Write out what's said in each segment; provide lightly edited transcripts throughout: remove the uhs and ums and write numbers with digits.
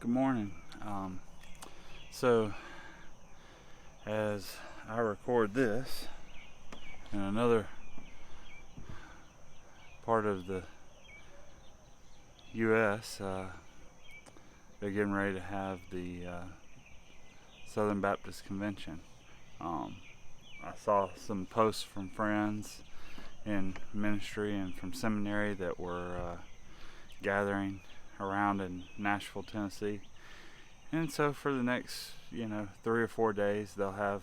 Good morning. So, as I record this, in another part of the U.S., they're getting ready to have the Southern Baptist Convention. I saw some posts from friends in ministry and from seminary that were gathering around in Nashville, Tennessee. And so for the next, 3 or 4 days, they'll have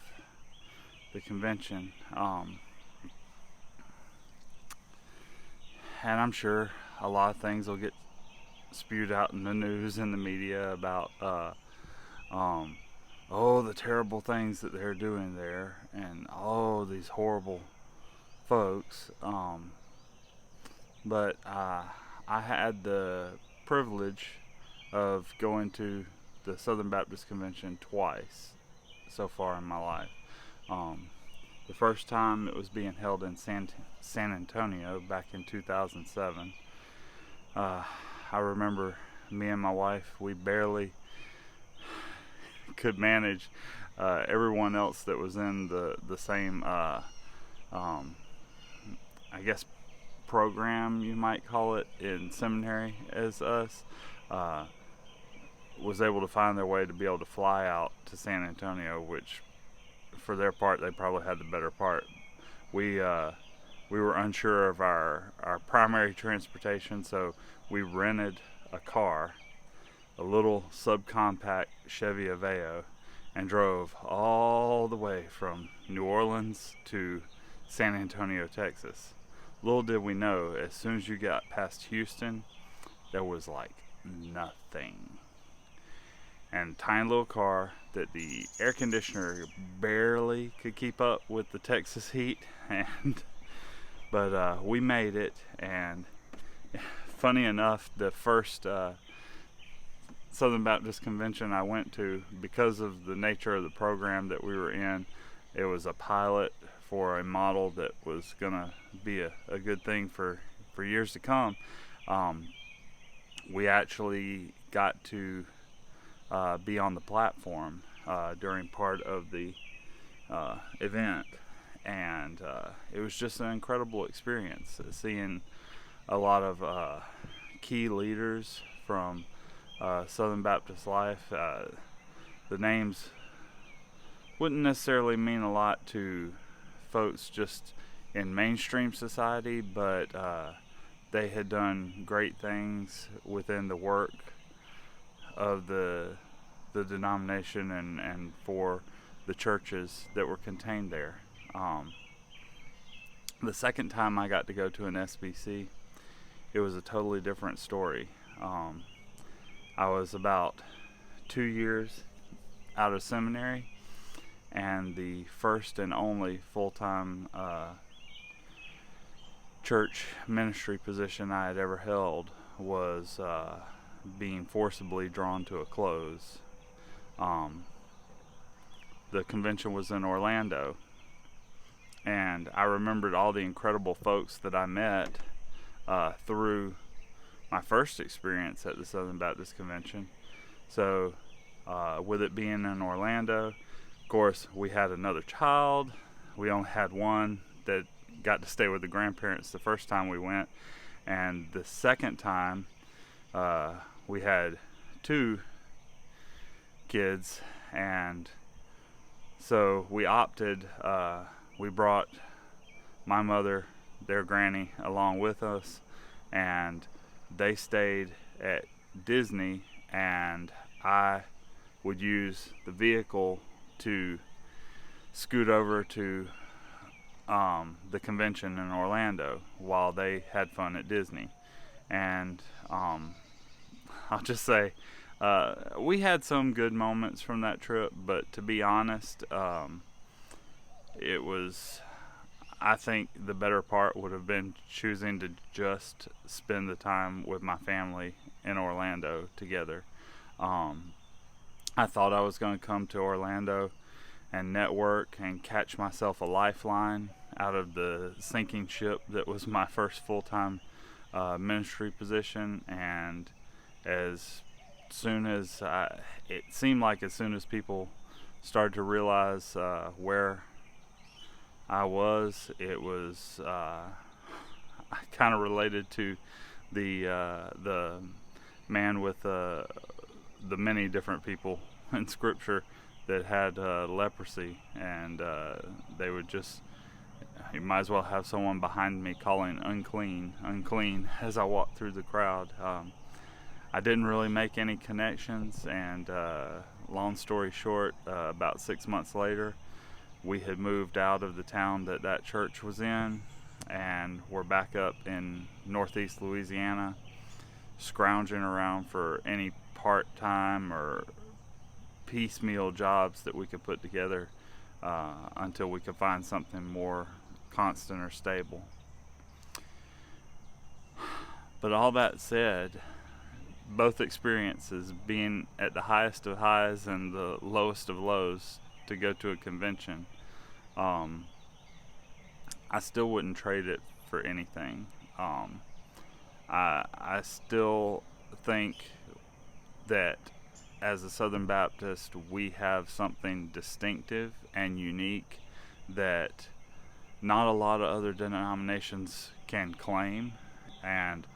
the convention. And I'm sure a lot of things will get spewed out in the news and the media about, the terrible things that they're doing there, and these horrible folks. But I had the privilege of going to the Southern Baptist Convention twice so far in my life. The first time it was being held in San Antonio back in 2007. I remember me and my wife, we barely could manage everyone else that was in the same program, you might call it, in seminary as us, was able to find their way to be able to fly out to San Antonio, which for their part they probably had the better part. We were unsure of our primary transportation, so we rented a car, a little subcompact Chevy Aveo, and drove all the way from New Orleans to San Antonio, Texas. Little did we know, as soon as you got past Houston, there was like nothing. And tiny little car that the air conditioner barely could keep up with the Texas heat. But we made it, and funny enough, the first Southern Baptist Convention I went to, because of the nature of the program that we were in, it was a pilot for a model that was gonna be a good thing for years to come. We actually got to be on the platform during part of the event, and it was just an incredible experience, seeing a lot of key leaders from Southern Baptist life. The names wouldn't necessarily mean a lot to folks just in mainstream society, but they had done great things within the work of the denomination and for the churches that were contained there. The second time I got to go to an SBC, it was a totally different story. I was about 2 years out of seminary, and the first and only full-time church ministry position I had ever held was being forcibly drawn to a close. The convention was in Orlando, and I remembered all the incredible folks that I met through my first experience at the Southern Baptist Convention. So with it being in Orlando, of course, we had another child. We only had one that got to stay with the grandparents the first time we went, and the second time we had 2 kids, and so we opted, we brought my mother, their granny, along with us, and they stayed at Disney, and I would use the vehicle to scoot over to the convention in Orlando while they had fun at Disney. And I'll just say, we had some good moments from that trip, but to be honest, it was, I think the better part would have been choosing to just spend the time with my family in Orlando together. I thought I was going to come to Orlando and network and catch myself a lifeline out of the sinking ship that was my first full-time ministry position, and as soon as it seemed like as soon as people started to realize where I was, it was kind of related to the man with the many different people in Scripture that had leprosy, and they would just, you might as well have someone behind me calling unclean, unclean as I walked through the crowd. I didn't really make any connections, and long story short, about 6 months later, we had moved out of the town that church was in, and we're back up in northeast Louisiana, scrounging around for any part-time or piecemeal jobs that we could put together until we could find something more constant or stable. But all that said, both experiences, being at the highest of highs and the lowest of lows to go to a convention, I still wouldn't trade it for anything. I still think that as a Southern Baptist, we have something distinctive and unique that not a lot of other denominations can claim, and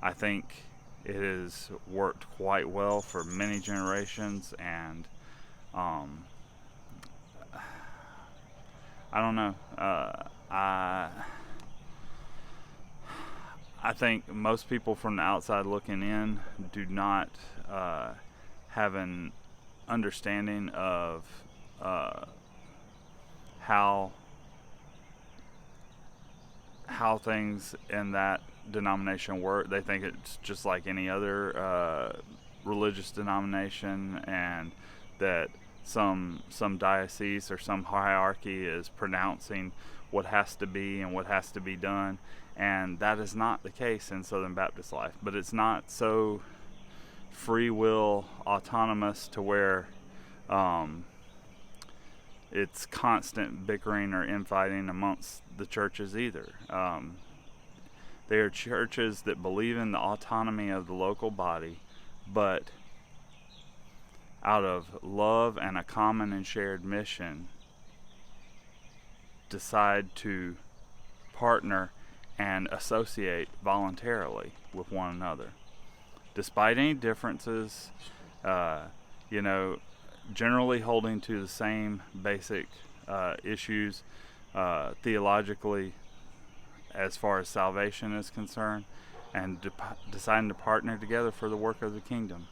I think it has worked quite well for many generations. And I don't know, I think most people from the outside looking in do not have an understanding of how things in that denomination work. They think it's just like any other religious denomination, and that some diocese or some hierarchy is pronouncing what has to be and what has to be done, and that is not the case in Southern Baptist life. But it's not so free will autonomous to where it's constant bickering or infighting amongst the churches either. They are churches that believe in the autonomy of the local body, but out of love and a common and shared mission, decide to partner and associate voluntarily with one another. Despite any differences, generally holding to the same basic issues theologically as far as salvation is concerned, and deciding to partner together for the work of the kingdom.